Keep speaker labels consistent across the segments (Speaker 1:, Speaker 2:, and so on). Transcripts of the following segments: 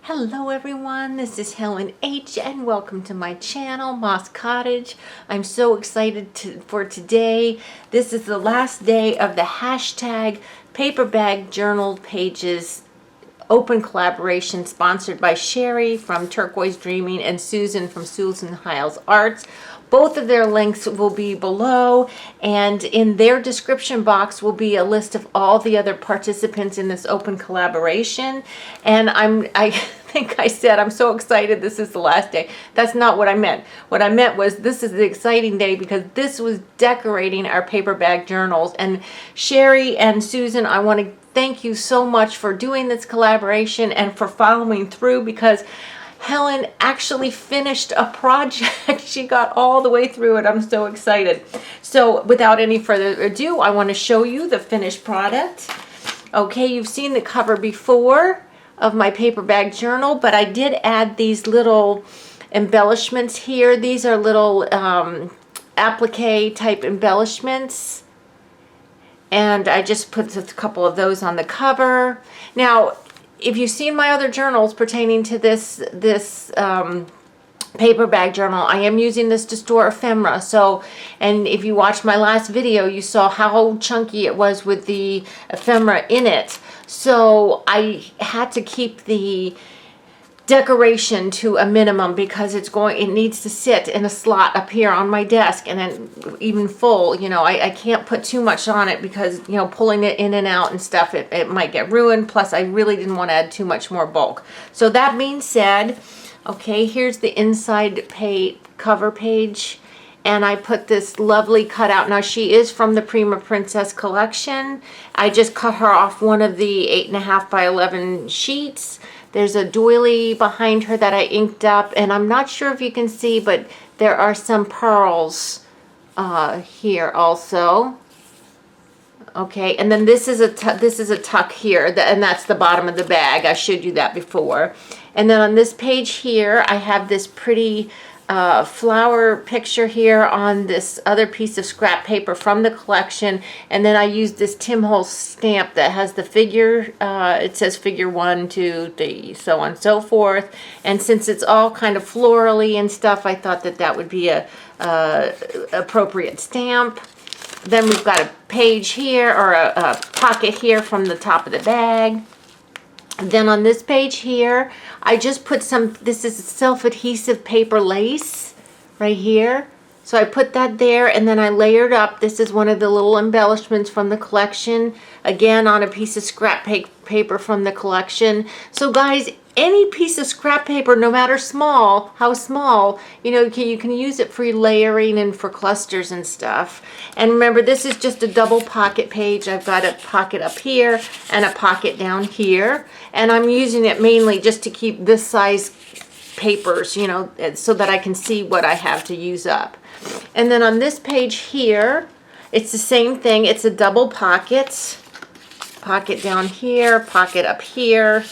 Speaker 1: Hello everyone, this is Helen H. and welcome to my channel, Moss Cottage. I'm so excited for today. This is the last day of the hashtag Paperback Journal Pages open collaboration sponsored by Sheree from Turquoise Dreaming and Susan from Hiles Art. Both of their links will be below, and in their description box will be a list of all the other participants in this open collaboration. And I think I said I'm so excited this is the last day. That's not what I meant. What I meant was this is the exciting day because this was decorating our paperback journals. And Sheree and Susan, I want to thank you so much for doing this collaboration and for following through, because Helen actually finished a project. She got all the way through it. I'm so excited. So without any further ado, I want to show you the finished product. Okay, you've seen the cover before of my paperback journal, but I did add these little embellishments here. These are little applique type embellishments, and I just put a couple of those on the cover. Now, if you've seen my other journals pertaining to this paperback journal, I am using this to store ephemera. So, and if you watched my last video, you saw how chunky it was with the ephemera in it. So I had to keep the decoration to a minimum because it needs to sit in a slot up here on my desk, and then even full, you know, I can't put too much on it because, you know, pulling it in and out and stuff, it might get ruined. Plus I really didn't want to add too much more bulk. So that being said, okay, here's the inside cover page, and I put this lovely cutout. Now she is from the Prima Princess collection. I just cut her off one of the 8.5 by 11 sheets. There's a doily behind her that I inked up, and I'm not sure if you can see, but there are some pearls here also. Okay, and then this is a tuck here, and that's the bottom of the bag. I showed you that before. And then on this page here, I have this pretty flower picture here on this other piece of scrap paper from the collection, and then I used this Tim Holtz stamp that has the figure, it says figure 1, 2, 3, so on and so forth. And since it's all kind of florally and stuff, I thought that that would be a appropriate stamp. Then we've got a page here, or a pocket here from the top of the bag. Then on this page here, I just put this is self-adhesive paper lace right here. So I put that there, and then I layered up. This is one of the little embellishments from the collection, again on a piece of scrap paper from the collection. So guys, any piece of scrap paper, no matter how small, you know, you can use it for layering and for clusters and stuff. And remember, this is just a double pocket page. I've got a pocket up here and a pocket down here, and I'm using it mainly just to keep this size papers, you know, so that I can see what I have to use up. And then on this page here, it's the same thing. It's a double pocket down here, pocket up here.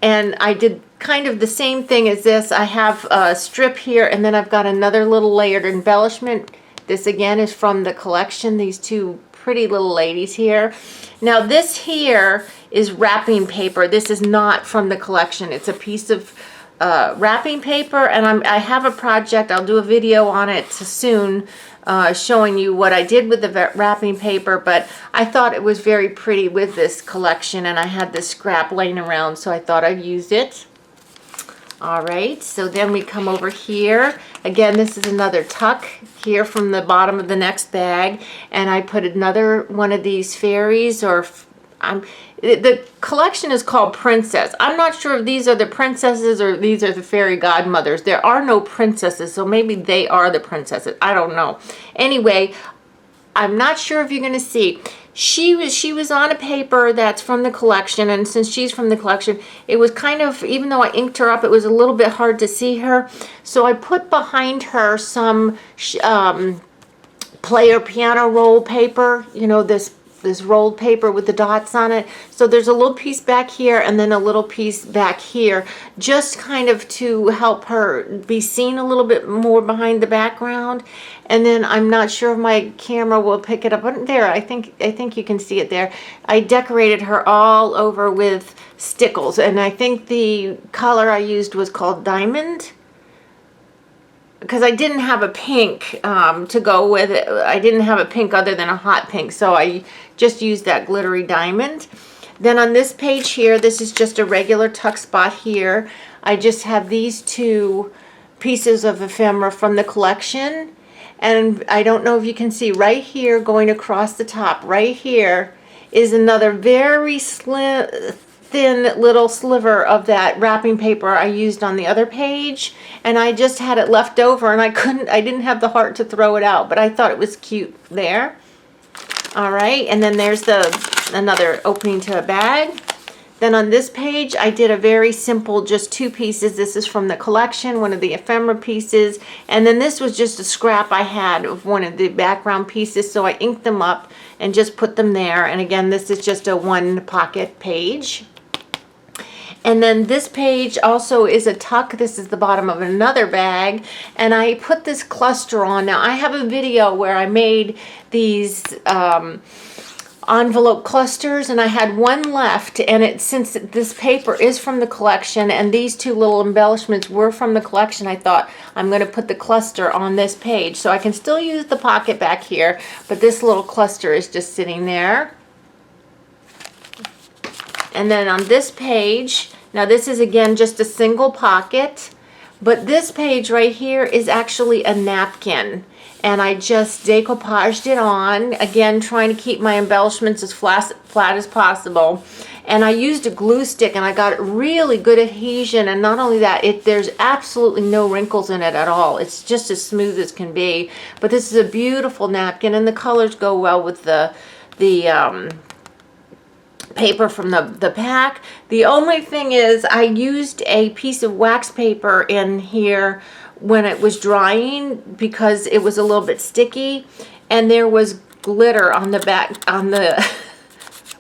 Speaker 1: And I did kind of the same thing as this. I have a strip here, and then I've got another little layered embellishment. This again is from the collection, these two pretty little ladies here. Now this here is wrapping paper. This is not from the collection. It's a piece of wrapping paper, and I have a project. I'll do a video on it soon, showing you what I did with the wrapping paper, but I thought it was very pretty with this collection, and I had this scrap laying around, so I thought I'd use it. All right, so then we come over here. Again, this is another tuck here from the bottom of the next bag, and I put another one of these fairies, or the collection is called Princess. I'm not sure if these are the princesses or these are the fairy godmothers. There are no princesses, so maybe they are the princesses. I don't know. Anyway, I'm not sure if you're going to see. She was on a paper that's from the collection, and since she's from the collection, it was kind of, even though I inked her up, it was a little bit hard to see her. So I put behind her some player piano roll paper, you know, this this rolled paper with the dots on it. So there's a little piece back here and then a little piece back here, just kind of to help her be seen a little bit more behind the background. And then I'm not sure if my camera will pick it up. But there, I think you can see it there. I decorated her all over with stickles, and I think the color I used was called Diamond, because I didn't have a pink to go with it. I didn't have a pink other than a hot pink, so I just used that glittery diamond. Then on this page here, this is just a regular tuck spot here. I just have these two pieces of ephemera from the collection. And I don't know if you can see right here going across the top, right here is another very slim, thin little sliver of that wrapping paper I used on the other page. And I just had it left over and I didn't have the heart to throw it out, but I thought it was cute there. All right, and then there's another opening to a bag. Then on this page, I did a very simple, just two pieces. This is from the collection, one of the ephemera pieces. And then this was just a scrap I had of one of the background pieces. So I inked them up and just put them there. And again, this is just a one pocket page. And then this page also is a tuck. This is the bottom of another bag. And I put this cluster on. Now, I have a video where I made these envelope clusters, and I had one left, and since this paper is from the collection and these two little embellishments were from the collection, I thought I'm going to put the cluster on this page. So I can still use the pocket back here, but this little cluster is just sitting there. And then on this page, now this is again just a single pocket, but this page right here is actually a napkin. And I just decoupaged it on, again trying to keep my embellishments as flat as possible. And I used a glue stick and I got really good adhesion, and not only that, there's absolutely no wrinkles in it at all. It's just as smooth as can be. But this is a beautiful napkin, and the colors go well with the paper from the pack. The only thing is I used a piece of wax paper in here when it was drying because it was a little bit sticky, and there was glitter on the back on the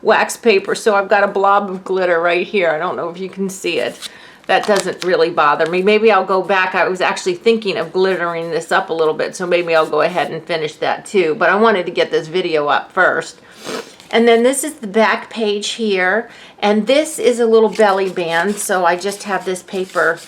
Speaker 1: wax paper, so I've got a blob of glitter right here. I don't know if you can see it. That doesn't really bother me. Maybe I'll go back. I was actually thinking of glittering this up a little bit, so maybe I'll go ahead and finish that too, but I wanted to get this video up first. And then this is the back page here, and this is a little belly band, so I just have this paper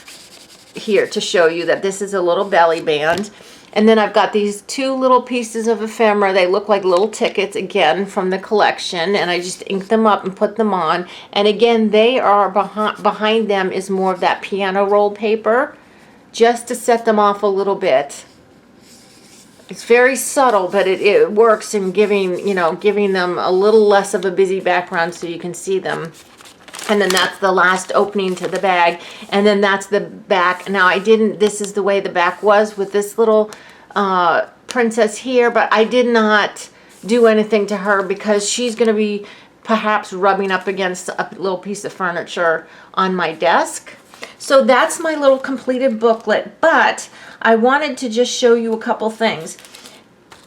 Speaker 1: here to show you that this is a little belly band. And then I've got these two little pieces of ephemera. They look like little tickets, again from the collection, and I just inked them up and put them on. And again, they are behind them is more of that piano roll paper, just to set them off a little bit. It's very subtle, but it works in giving them a little less of a busy background so you can see them. And then that's the last opening to the bag. And then that's the back. Now this is the way the back was with this little princess here, but I did not do anything to her because she's going to be perhaps rubbing up against a little piece of furniture on my desk. So that's my little completed booklet, but I wanted to just show you a couple things.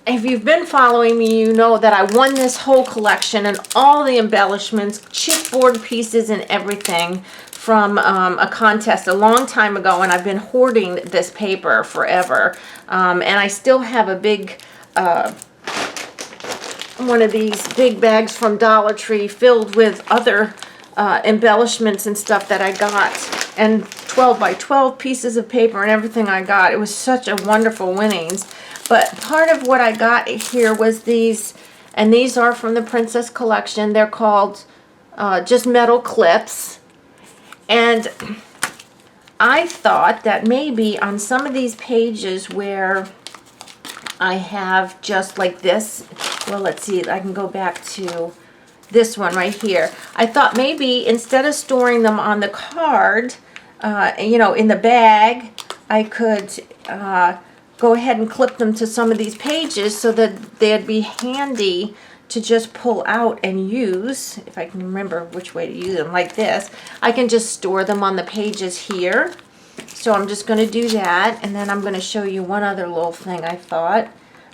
Speaker 1: If you've been following me, you know that I won this whole collection and all the embellishments, chipboard pieces and everything from a contest a long time ago, and I've been hoarding this paper forever. And I still have a big, one of these big bags from Dollar Tree filled with other embellishments and stuff that I got, and 12 by 12 pieces of paper and everything I got. It was such a wonderful winnings. But part of what I got here was these, and these are from the Princess Collection. They're called just metal clips. And I thought that maybe on some of these pages where I have just like this, well, let's see, I can go back to this one right here. I thought maybe instead of storing them on the card, in the bag, I could go ahead and clip them to some of these pages so that they'd be handy to just pull out and use. If I can remember which way to use them, like this, I can just store them on the pages here. So I'm just going to do that, and then I'm going to show you one other little thing I thought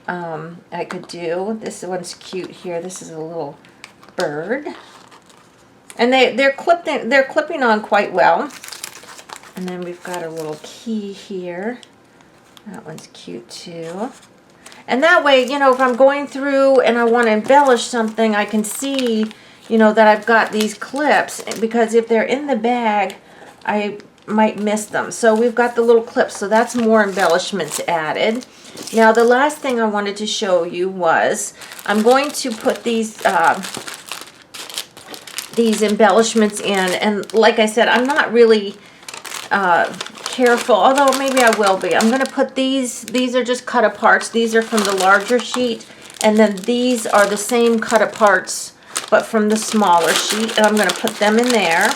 Speaker 1: I could do. This one's cute here. This is a little bird. And they're clipping on quite well. And then we've got a little key here. That one's cute too. And that way, you know, if I'm going through and I want to embellish something, I can see, you know, that I've got these clips, because if they're in the bag, I might miss them. So we've got the little clips, so that's more embellishments added. Now the last thing I wanted to show you was I'm going to put these embellishments in, and like I said, I'm not really careful, although maybe I will be. I'm going to put these are just cut aparts. These are from the larger sheet, and then these are the same cut aparts but from the smaller sheet, and I'm going to put them in there.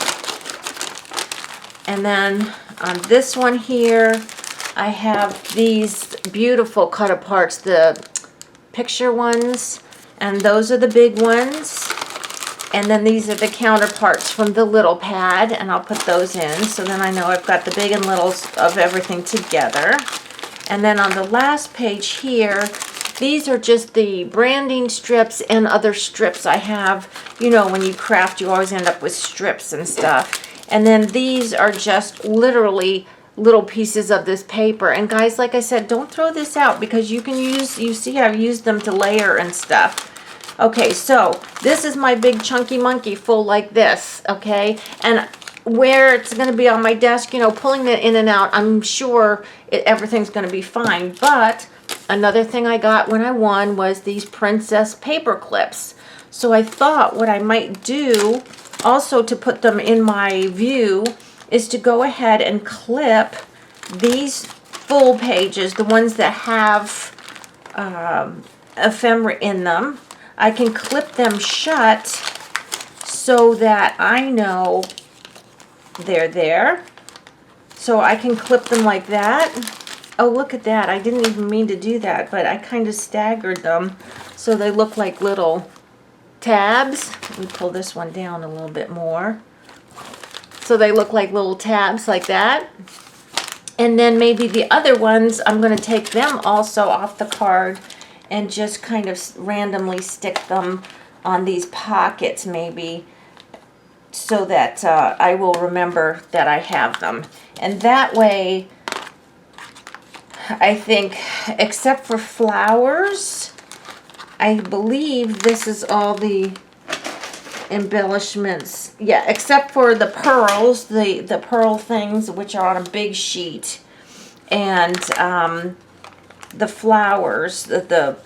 Speaker 1: And then on this one here, I have these beautiful cut aparts, the picture ones, and those are the big ones. And then these are the counterparts from the little pad, and I'll put those in, so then I know I've got the big and littles of everything together. And then on the last page here, these are just the branding strips and other strips I have. You know, when you craft, you always end up with strips and stuff. And then these are just literally little pieces of this paper. And guys, like I said, don't throw this out, because you can use, you see I've used them to layer and stuff. Okay, so this is my big chunky monkey full like this, okay? And where it's going to be on my desk, you know, pulling it in and out, I'm sure everything's going to be fine. But another thing I got when I won was these princess paper clips. So I thought what I might do also to put them in my view is to go ahead and clip these full pages, the ones that have ephemera in them. I can clip them shut so that I know they're there. So I can clip them like that. Oh, look at that. I didn't even mean to do that, but I kind of staggered them so they look like little tabs. Let me pull this one down a little bit more. So they look like little tabs like that. And then maybe the other ones, I'm going to take them also off the card and just kind of randomly stick them on these pockets maybe, so that I will remember that I have them. And that way, I think, except for flowers, I believe this is all the embellishments. Yeah, except for the pearls, the pearl things, which are on a big sheet, and the flowers, the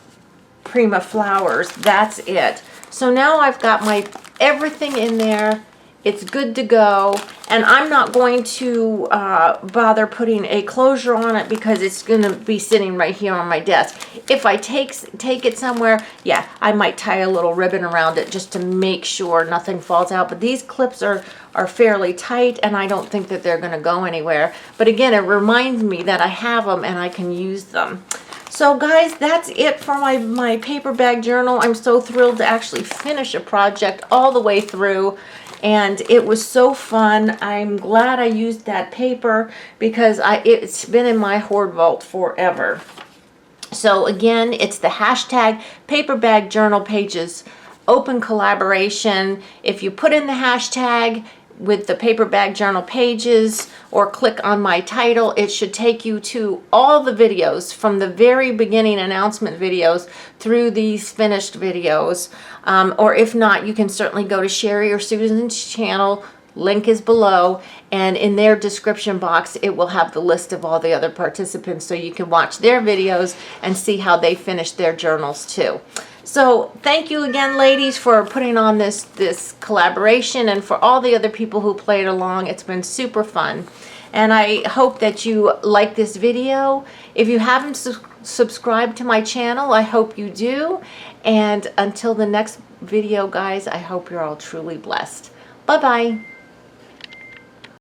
Speaker 1: Prima flowers, that's it. So now I've got my everything in there. It's good to go, and I'm not going to bother putting a closure on it, because it's going to be sitting right here on my desk. If I take it somewhere, yeah, I might tie a little ribbon around it just to make sure nothing falls out. But these clips are fairly tight, and I don't think that they're going to go anywhere. But again, it reminds me that I have them and I can use them. So guys, that's it for my paper bag journal. I'm so thrilled to actually finish a project all the way through, and it was so fun. I'm glad I used that paper, because it's been in my hoard vault forever. So again, it's the hashtag paperbagjournalpages open collaboration. If you put in the hashtag with the paper bag journal pages or click on my title, it should take you to all the videos from the very beginning announcement videos through these finished videos. Or if not, you can certainly go to Sheree or Susan's channel. Link is below, and in their description box it will have the list of all the other participants, so you can watch their videos and see how they finished their journals too. So thank you again, ladies, for putting on this collaboration, and for all the other people who played along. It's been super fun, and I hope that you like this video. If you haven't subscribed to my channel, I hope you do. And until the next video, guys, I hope you're all truly blessed. Bye-bye.